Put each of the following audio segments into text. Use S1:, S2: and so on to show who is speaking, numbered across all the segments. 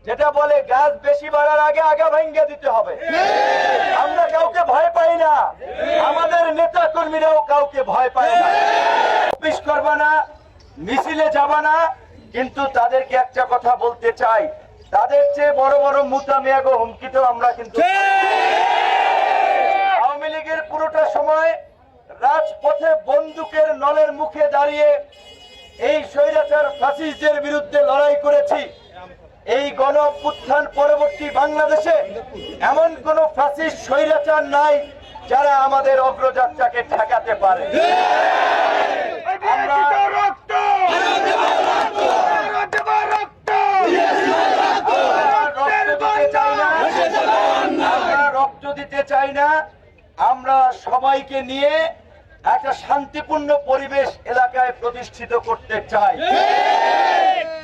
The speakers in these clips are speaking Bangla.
S1: যেটা বলে গাছ বেশি বাড়ার আগে আগা ভেঙে দিতে হবে। আমরা কাউকে ভয় পাই না, আমাদের নেতা কর্মীরাও কাউকে ভয় পায় না। অফিস করবা না, মিছিলে যাবা না, কিন্তু তাদেরকে একটা কথা বলতে চাই, তাদের চেয়ে বড় বড় মুতামিয়াগো হুমকি তো আমরা কিন্তু আওয়ামী লীগের পুরোটা সময় রাজপথে বন্দুকের নলের মুখে দাঁড়িয়ে এই স্বৈরাচার ফ্যাসিস্টদের বিরুদ্ধে লড়াই করেছি। এই গণ অভ্যুত্থান পরবর্তী বাংলাদেশে এমন কোন ফ্যাসিস্ট স্বৈরাচার নাই যারা আমাদের অগ্রযাত্রাকে ঠেকাতে পারে। আমরা রক্ত দিতে চাই না, আমরা সবাইকে নিয়ে একটা শান্তিপূর্ণ পরিবেশ এলাকায় প্রতিষ্ঠিত করতে চাই।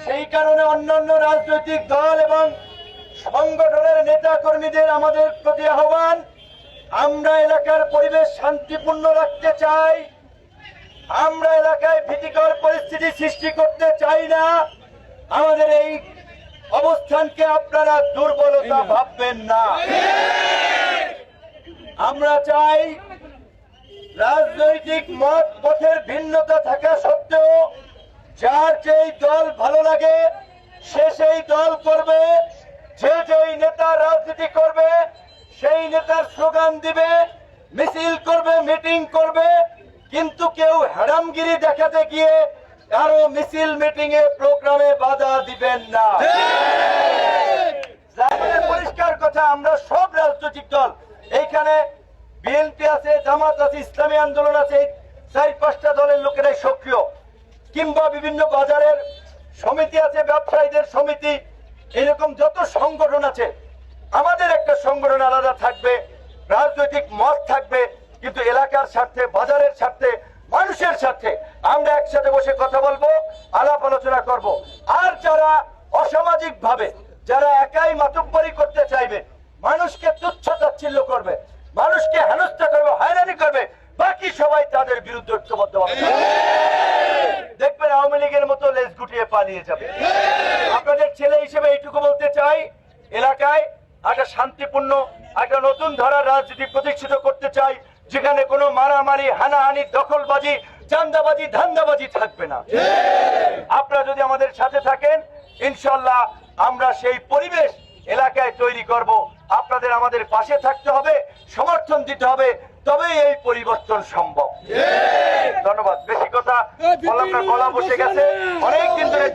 S1: সেই কারণে অন্যান্য রাজনৈতিক দল এবং সংগঠনের নেতা কর্মীদের আমাদের প্রতি আহ্বান, আমরা এলাকার পরিবেশ শান্তিপূর্ণ রাখতে চাই। আমরা এলাকায় ভীতিকর পরিস্থিতি সৃষ্টি করতে চাই না। আমাদের এই অবস্থানকে আপনারা দুর্বলতা ভাববেন না। আমরা চাই রাজনৈতিক মত পথের ভিন্নতা থাকা সত্ত্বেও যার যেই দল ভালো লাগে সে সেই দল করবে, যে যেই নেতা রাজনীতি করবে সেই নেতার স্লোগান দিবে, মিছিল করবে, মিটিং করবে, কিন্তু কেউ হারামগিরি দেখাতে গিয়ে কারো মিছিল মিটিং এ প্রোগ্রামে বাধা দিবেন না। পরিষ্কার কথা, আমরা সব রাজনৈতিক দল, এইখানে বিএনপি আছে, জামাত আছে, ইসলামী আন্দোলন আছে, 4-5টা দলের লোকেরাই সক্রিয়, কিংবা বিভিন্ন বাজারের সমিতি আছে, ব্যবসায়ীদের সমিতি, এরকম যত সংগঠন আছে, আমাদের একটা সংগঠন আলাদা থাকবে, রাজনৈতিক মত থাকবে, কিন্তু এলাকার স্বার্থে, বাজারের স্বার্থে, মানুষের স্বার্থে আমরা একসাথে বসে কথা বলবো, আলাপ আলোচনা করব। আর যারা অসামাজিক ভাবে, যারা একাই মাতব্বরি করতে চাইবে, মানুষকে তুচ্ছ তাচ্ছিল্য করবে, মানুষকে হেনস্থা করবে, হয়রানি করবে, বাকি সবাই তাদের বিরুদ্ধে ঐক্যবদ্ধ হবে। দেখবেন আওয়ামী লীগের মতো লেজ গুটিয়ে পালিয়ে যাবে। আপনাদের ছেলে হিসেবে এইটুকু বলতে চাই, এলাকায় একটা শান্তিপূর্ণ একটা নতুন ধারার রাজনীতি প্রতিষ্ঠিত করতে চাই, যেখানে কোনো মারামারি, হানাহানি, দখলবাজি, চাঁদাবাজি, ধান্দাবাজি থাকবে না। আপনারা যদি আমাদের সাথে থাকেন, ইনশাল্লাহ আমরা সেই পরিবেশ এলাকায় তৈরি করব। আপনাদের আমাদের পাশে থাকতে হবে, সমর্থন দিতে হবে, তবেই এই পরিবর্তন সম্ভব। ধন্যবাদ। বেশি কথা বলা বসে গেছে, অনেকদিন ধরে